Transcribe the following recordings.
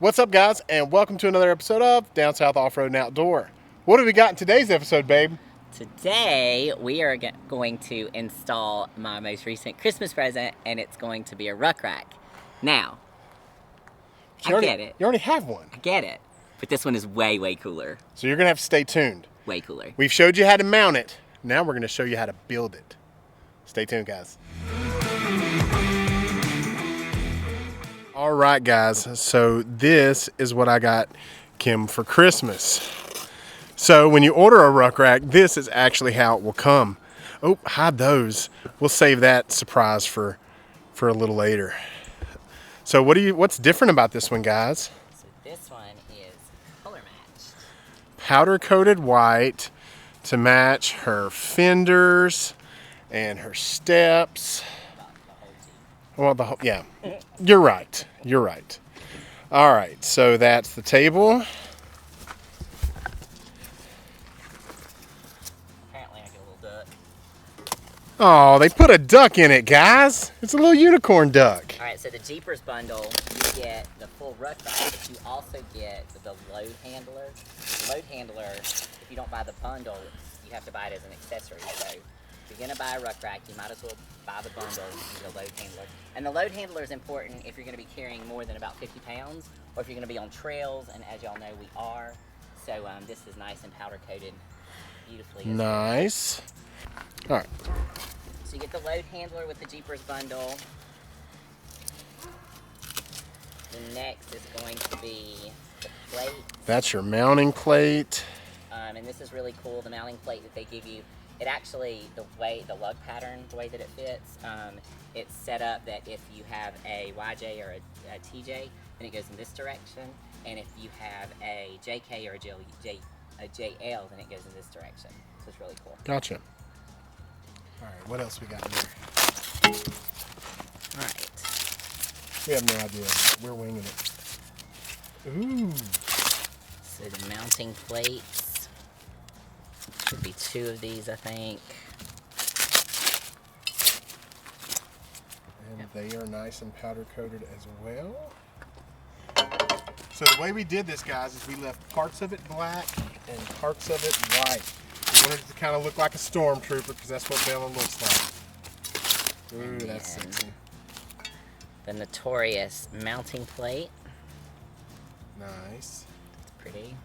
What's up, guys, and welcome to another episode of Down South Off-Road and Outdoor. What have we got in today's episode, babe? Today, we are going to install my most recent Christmas present, and it's going to be a RucRak. Now, I get it. You already have one. I get it. But this one is way, way cooler. So you're going to have to stay tuned. Way cooler. We've showed you how to mount it. Now we're going to show you how to build it. Stay tuned, guys. All right, guys. So this is what I got Kim for Christmas. So when you order a RucRak, this is actually how it will come. Oh, hide those. We'll save that surprise for a little later. So what's different about this one, guys? So this one is color matched. Powder coated white to match her fenders and her steps. Well, yeah, you're right. You're right. All right, so that's the table. Apparently I get a little duck. Oh, they put a duck in it, guys. It's a little unicorn duck. All right, so the Jeepers bundle, you get the full RucRak, but you also get the load handler. The load handler, if you don't buy the bundle, you have to buy it as an accessory. So if you're gonna buy a RucRak, you might as well buy the bundle and the load handler. And the load handler is important if you're gonna be carrying more than about 50 pounds, or if you're gonna be on trails, and as y'all know, we are. So this is nice and powder coated beautifully. Nice. All right. So you get the load handler with the Jeepers bundle. The next is going to be the plate. That's your mounting plate. And this is really cool, the mounting plate that they give you. It actually, the lug pattern, the way that it fits, it's set up that if you have a YJ or a TJ, then it goes in this direction. And if you have a JK or a JL, then it goes in this direction. So it's really cool. Gotcha. All right, what else we got in there? All right. We have no idea. We're winging it. Ooh. So the mounting plates, should be 2 of these, I think. And they are nice and powder coated as well. So the way we did this, guys, is we left parts of it black and parts of it white. We wanted it to kind of look like a stormtrooper because that's what Bella looks like. Ooh, that's sexy. The notorious mounting plate. Nice. It's pretty.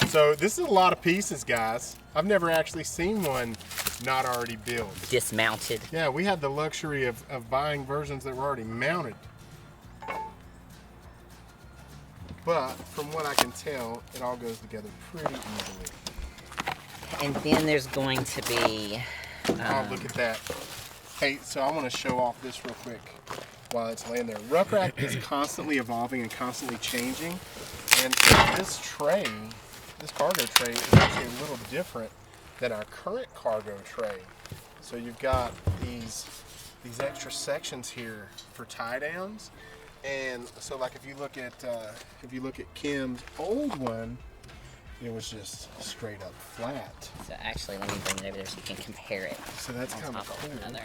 So this is a lot of pieces, guys. I've never actually seen one not already built. Dismounted. Yeah, we had the luxury of buying versions that were already mounted. But from what I can tell, it all goes together pretty easily. And then there's going to be... Oh, look at that. Hey, so I want to show off this real quick while it's laying there. RucRak is constantly evolving and constantly changing. And this tray, this cargo tray, is actually a little different than our current cargo tray. So you've got these extra sections here for tie downs. And so, like, if you look at Kim's old one, it was just straight up flat. So actually, let me bring it over there so you can compare it. So that's kind of cool. Another.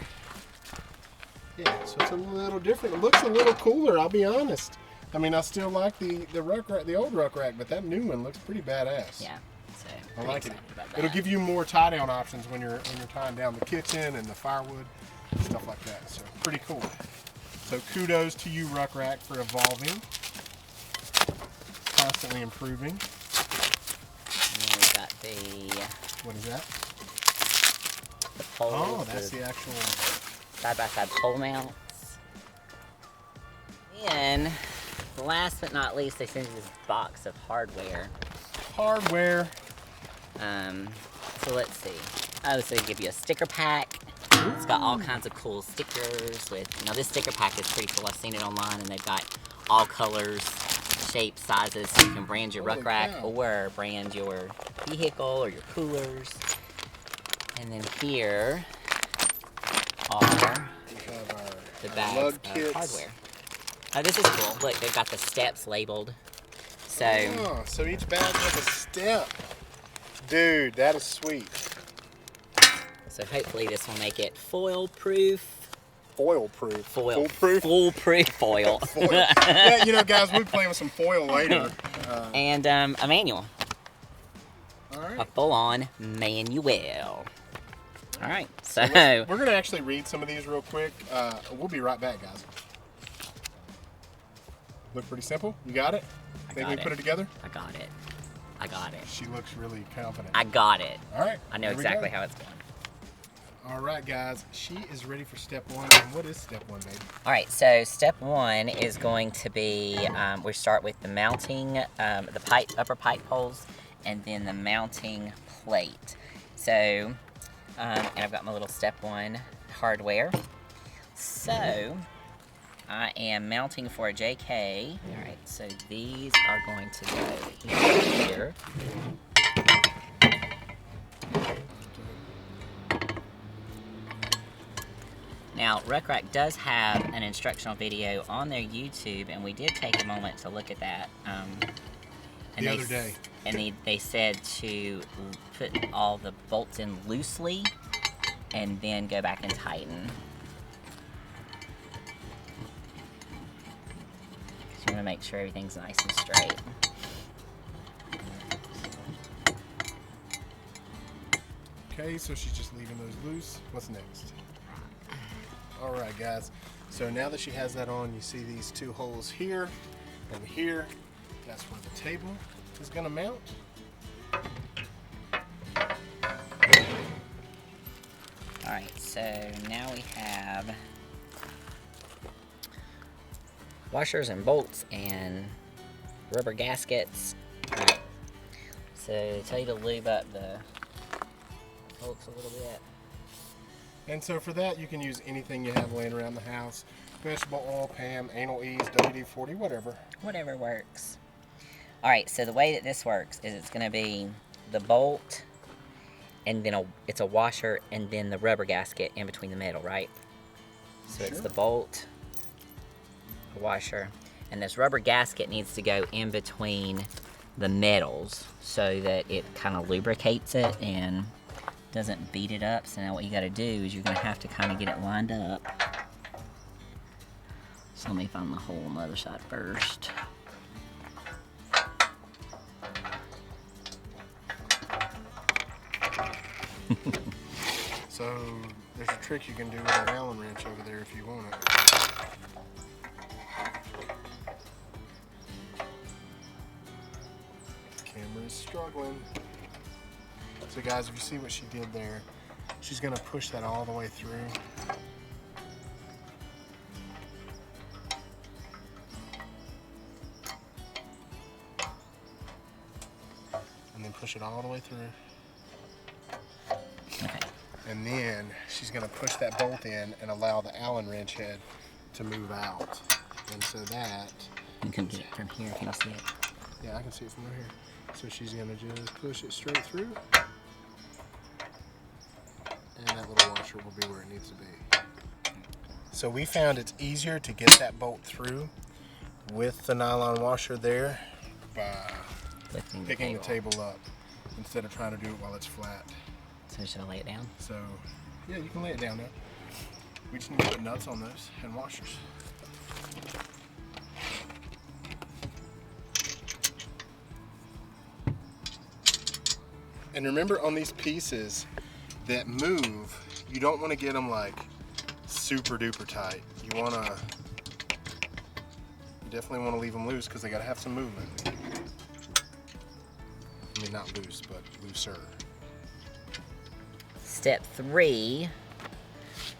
Yeah, so it's a little different. It looks a little cooler, I'll be honest. I mean, I still like the RucRak, the old RucRak, but that new one looks pretty badass. Yeah, so I like it. about that. It'll give you more tie down options when you're tying down the kitchen and the firewood, stuff like that. So pretty cool. So kudos to you, RucRak, for evolving, constantly improving. And then we got the... What is that? The poles. Oh, that's the actual... Side-by-side pole mounts. And last but not least, they sent you this box of hardware. Hardware. So let's see. Oh, so they give you a sticker pack. It's got all kinds of cool stickers with, now this sticker pack is pretty cool. I've seen it online and they've got all colors, shapes, sizes, so you can brand your RucRak or brand your vehicle or your coolers. And then here are the bags of hardware. Oh, this is cool. Look, they've got the steps labeled. So, so each bag has a step. Dude, that is sweet. So hopefully this will make it foil-proof. Foil-proof. Foolproof foil. Foil. Yeah, you know, guys, we'll be playing with some foil later. And a manual. All right. A full-on manual. All right, so we're going to actually read some of these real quick. We'll be right back, guys. Look pretty simple. You got it? Think we put it together? I got it. I got it. She looks really confident. I got it. All right. I know exactly how it's going. All right, guys. She is ready for step one. And what is step one, baby? All right, so step one is going to be, we start with the mounting, the upper pipe holes, and then the mounting plate. So, and I've got my little step one hardware. So, I am mounting for a JK. All right, so these are going to go here. Now, RucRak does have an instructional video on their YouTube, and we did take a moment to look at that. The other day. And they said to put all the bolts in loosely, and then go back and tighten. Because you want to make sure everything's nice and straight. Okay, so she's just leaving those loose. What's next? All right, guys. So now that she has that on, you see these two holes here and here. That's where the table is going to mount. All right, so now we have washers and bolts and rubber gaskets. All right, so tell you to lube up the bolts a little bit. And so for that, you can use anything you have laying around the house. Vegetable oil, Pam, anal ease, WD-40, whatever. Whatever works. All right, so the way that this works is it's going to be the bolt, and then it's a washer, and then the rubber gasket in between the metal, right? So it's the bolt, the washer, and this rubber gasket needs to go in between the metals so that it kind of lubricates it and doesn't beat it up. So now what you got to do is you're going to have to kind of get it lined up. So let me find the hole on the other side first. So there's a trick you can do with that Allen wrench over there if you want it. Camera is struggling. So guys, if you see what she did there, she's going to push that all the way through. And then push it all the way through. Okay. And then she's going to push that bolt in and allow the Allen wrench head to move out. And so that... You can get it from here. Can you see it? Yeah, I can see it from right here. So she's going to just push it straight through. And that little washer will be where it needs to be. So we found it's easier to get that bolt through with the nylon washer there by picking the table up instead of trying to do it while it's flat. So should I lay it down? So, yeah, you can lay it down now. We just need to put nuts on those and washers. And remember, on these pieces that move, you don't want to get them like super duper tight. You definitely want to leave them loose because they got to have some movement. I mean, not loose, but looser. Step 3,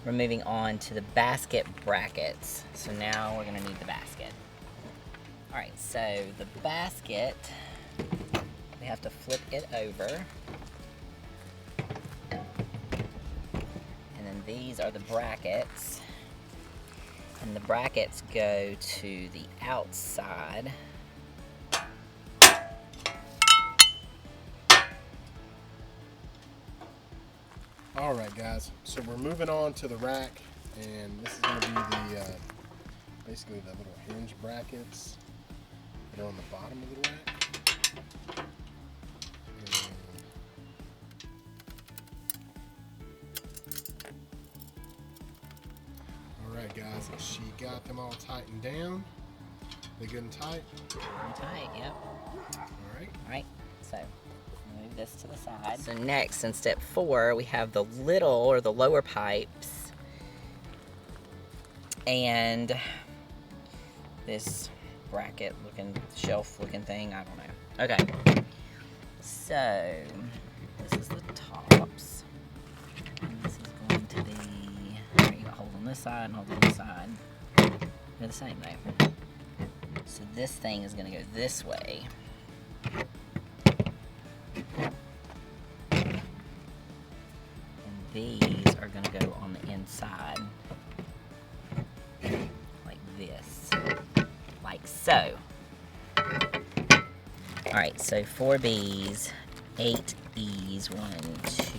we're moving on to the basket brackets. So now we're gonna need the basket. All right, so the basket, we have to flip it over. And then these are the brackets. And the brackets go to the outside. All right, guys, so we're moving on to the rack, and this is going to be the basically the little hinge brackets that are on the bottom of the rack. Alright guys, she got them all tightened down. They good and tight? Tight, yep. Alright. Alright, so move this to the side. So next, in step 4, we have the little or the lower pipes and this bracket looking, shelf looking thing, I don't know. Okay, so this is the tops. And this is going to be, there you go, hold on this side and hold on this side. They're the same though. So this thing is going to go this way. And these are going to go on the inside. Like this. Like so. Alright, so 4 B's, 8 E's, 1, 2.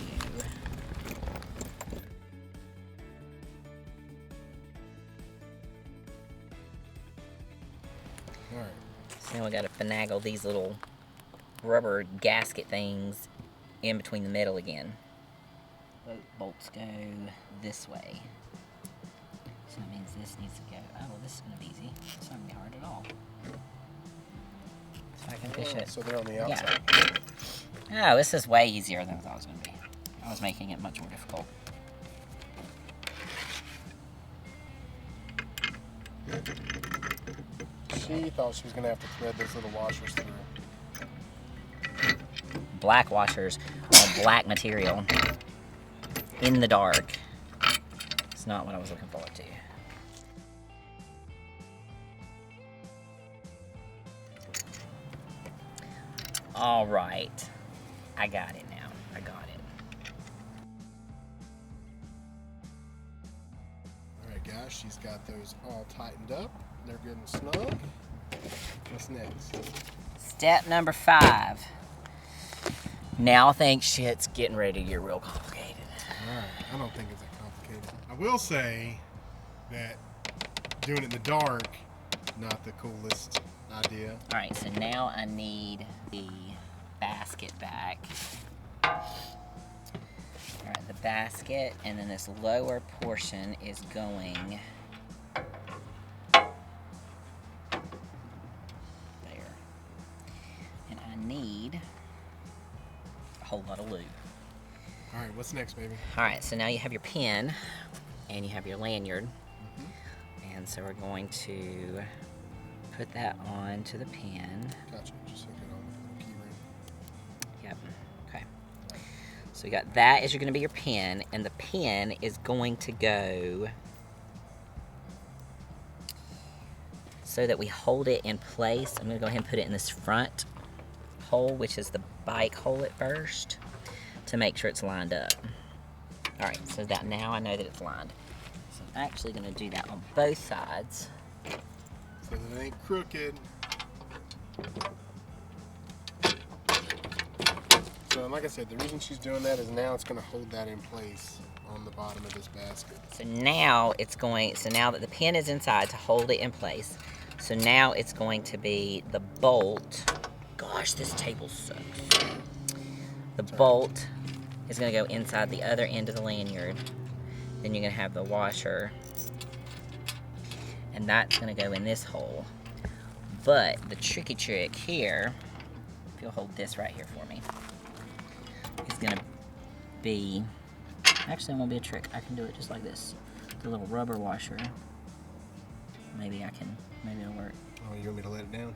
Alright. So now we got to finagle these little rubber gasket things in between the metal again. Both bolts go this way. So that means this needs to go. Oh, well, this is going to be easy. It's not going to be hard at all. So I can fish it. So they're on the outside. Yeah. Oh, this is way easier than I thought it was going to be. I was making it much more difficult. She thought she was going to have to thread those little washers through. Black washers on black material in the dark. It's not what I was looking forward to. All right, I got it now. I got it. All right, guys, she's got those all tightened up. They're good and snug. What's next? Step number 5. Now I think shit's getting ready to get real complicated. All right, I don't think it's that complicated. I will say that doing it in the dark, not the coolest idea. All right, so now I need the basket back. All right, the basket, and then this lower portion is going there. And I need a whole lot of lube. All right, what's next, baby? All right, so now you have your pin and you have your lanyard. And so we're going to put that onto the pin. Gotcha. Just hook it on with a little key ring. Yep. Okay. So you got that is going to be your pin, and the pin is going to go so that we hold it in place. I'm going to go ahead and put it in this front hole, which is the bike hole at first, to make sure it's lined up. All right, so that now I know that it's lined. So I'm actually going to do that on both sides. So that it ain't crooked. So like I said, the reason she's doing that is now it's going to hold that in place on the bottom of this basket. So now it's going, so now that the pin is inside to hold it in place, so now it's going to be the bolt. Gosh, this table sucks. The bolt is going to go inside the other end of the lanyard. Then you're going to have the washer, and that's going to go in this hole. But the tricky trick here, if you'll hold this right here for me, is going to be, actually it won't be a trick. I can do it just like this. The little rubber washer. Maybe it'll work. Oh, you want me to let it down?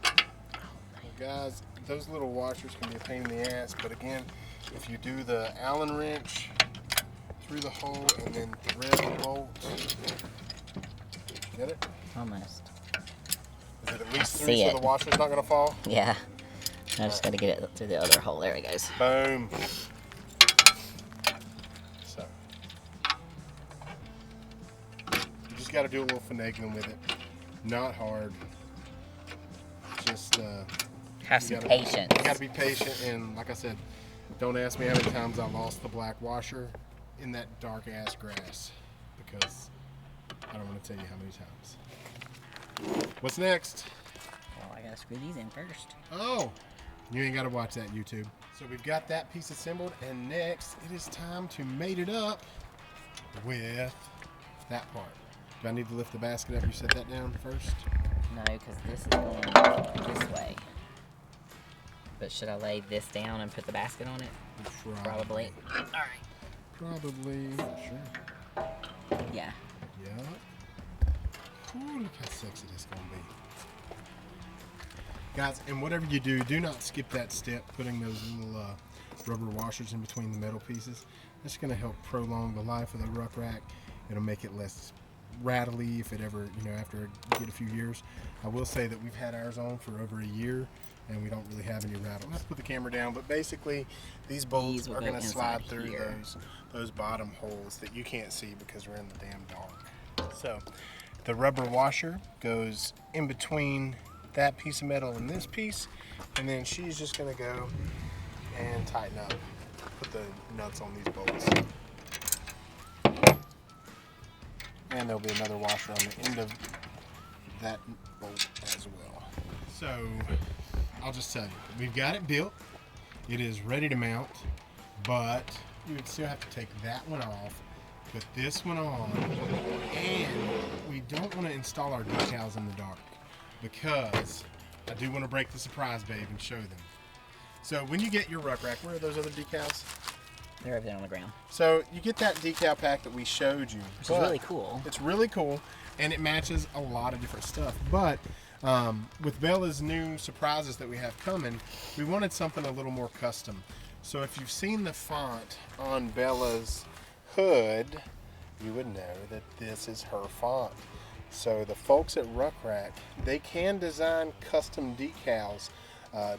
Well, guys, those little washers can be a pain in the ass, but again, if you do the Allen wrench through the hole and then thread the bolt, get it? Almost. Is it at least through See so it. the washer's not going to fall? Yeah. I just got to get it through the other hole. There it goes. Boom. So, you just got to do a little finagling with it. Not hard. Just Have some patience. You got to be patient, and like I said, don't ask me how many times I lost the black washer in that dark ass grass, because I don't want to tell you how many times. What's next? Well, I got to screw these in first. Oh, You ain't got to watch that, YouTube. So we've got that piece assembled, and next it is time to mate it up with that part. Do I need to lift the basket up? You set that down first? No, because this is going this way. But should I lay this down and put the basket on it? Probably. All right. Probably. Sure. Yeah. Yeah. Ooh, look how sexy this is going to be. Guys, and whatever you do, do not skip that step, putting those little rubber washers in between the metal pieces. That's going to help prolong the life of the RucRak. It'll make it less rattly if it ever, after you get a few years. I will say that we've had ours on for over a year and we don't really have any rattle. Let's put the camera down, but basically these bolts are going to slide through those bottom holes that you can't see because we're in the damn dark. So the rubber washer goes in between that piece of metal and this piece, and then she's just going to go and tighten up, put the nuts on these bolts. And there'll be another washer on the end of that bolt as well. So I'll just tell you, we've got it built. It is ready to mount, but you would still have to take that one off, put this one on, and we don't want to install our decals in the dark because I do want to break the surprise, babe, and show them. So when you get your RucRak, where are those other decals? They're over there on the ground. So you get that decal pack that we showed you. Which is really cool. It's really cool, and it matches a lot of different stuff. But with Bella's new surprises that we have coming, we wanted something a little more custom. So if you've seen the font on Bella's hood, you would know that this is her font. So the folks at RucRak, they can design custom decals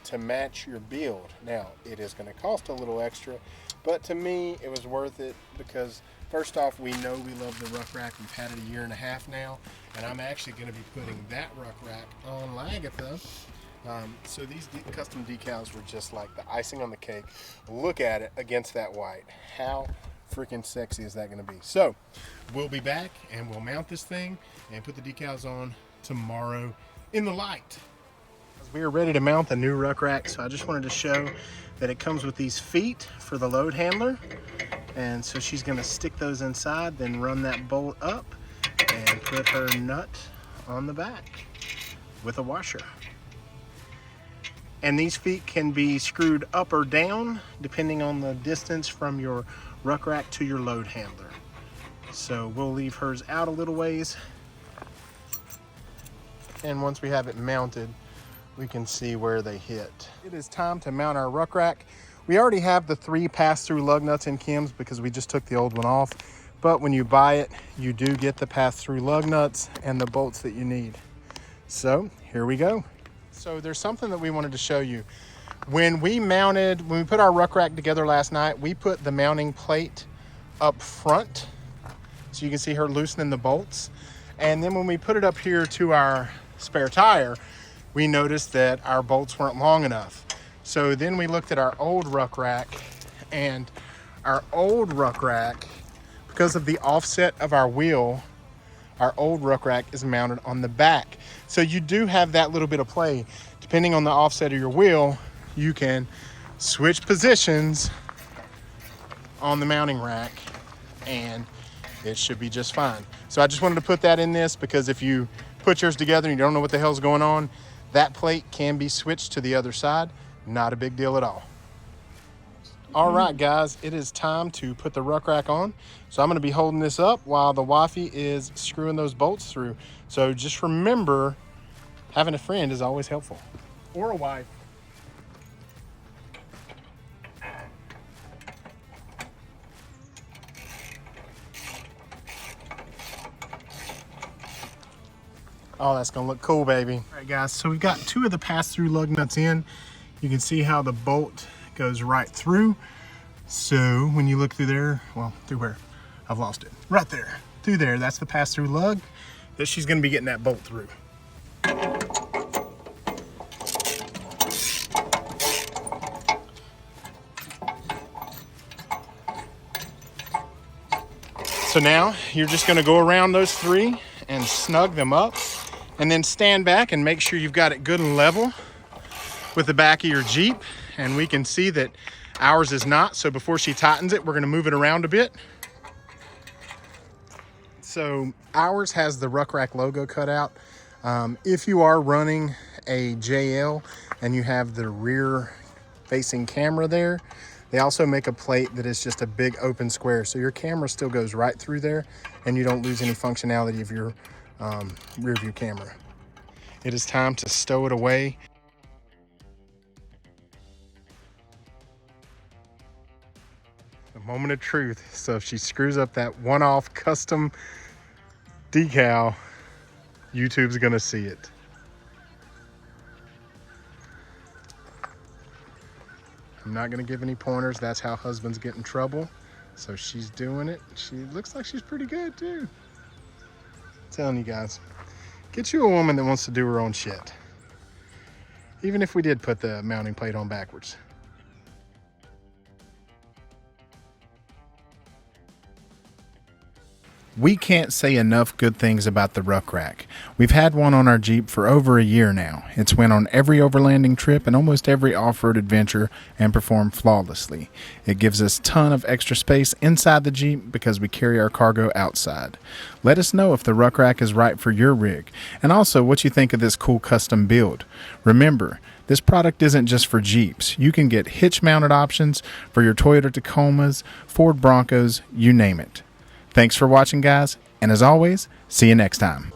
to match your build. Now, it is going to cost a little extra, but to me, it was worth it because first off, we know we love the RucRak. We've had it a year and a half now, and I'm actually going to be putting that RucRak on Lagatha. So these custom decals were just like the icing on the cake. Look at it against that white. How freaking sexy is that going to be? So we'll be back and we'll mount this thing and put the decals on tomorrow in the light. We are ready to mount the new RucRak, so I just wanted to show that it comes with these feet for the load handler, and so she's going to stick those inside, then run that bolt up and put her nut on the back with a washer. And these feet can be screwed up or down depending on the distance from your RucRak to your load handler. So we'll leave hers out a little ways, and once we have it mounted, we can see where they hit. It is time to mount our RucRak. We already have the 3 pass-through lug nuts in Kim's because we just took the old one off. But when you buy it, you do get the pass-through lug nuts and the bolts that you need. So here we go. So there's something that we wanted to show you. When we put our RucRak together last night, we put the mounting plate up front so you can see her loosening the bolts. And then when we put it up here to our spare tire, we noticed that our bolts weren't long enough. So then we looked at our old RucRak, and our old RucRak, because of the offset of our wheel, our old RucRak is mounted on the back. So you do have that little bit of play. Depending on the offset of your wheel, you can switch positions on the mounting rack and it should be just fine. So I just wanted to put that in this because if you put yours together and you don't know what the hell's going on, that plate can be switched to the other side. Not a big deal at all. All right, guys, it is time to put the RucRak on. So I'm going to be holding this up while the wifey is screwing those bolts through. So just remember, having a friend is always helpful. Or a wife. Oh, that's gonna look cool, baby. All right, guys, so we've got 2 of the pass-through lug nuts in. You can see how the bolt goes right through. So when you look through there, well, through where? I've lost it. Right there, through there, that's the pass-through lug that she's gonna be getting that bolt through. So now you're just gonna go around those 3 and snug them up, and then stand back and make sure you've got it good and level with the back of your Jeep, and we can see that ours is not. So before she tightens it, we're gonna move it around a bit. So ours has the RucRak logo cut out. If you are running a JL and you have the rear facing camera there, they also make a plate that is just a big open square. So your camera still goes right through there and you don't lose any functionality of your rear view camera. It is time to stow it away. The moment of truth. So if she screws up that one-off custom decal, YouTube's gonna see it. I'm not gonna give any pointers. That's how husbands get in trouble. So she's doing it. She looks like she's pretty good too. I'm telling you guys, get you a woman that wants to do her own shit. Even if we did put the mounting plate on backwards. We can't say enough good things about the RucRak. We've had one on our Jeep for over a year now. It's went on every overlanding trip and almost every off-road adventure and performed flawlessly. It gives us a ton of extra space inside the Jeep because we carry our cargo outside. Let us know if the RucRak is right for your rig, and also what you think of this cool custom build. Remember, this product isn't just for Jeeps. You can get hitch-mounted options for your Toyota Tacomas, Ford Broncos, you name it. Thanks for watching, guys, and as always, see you next time.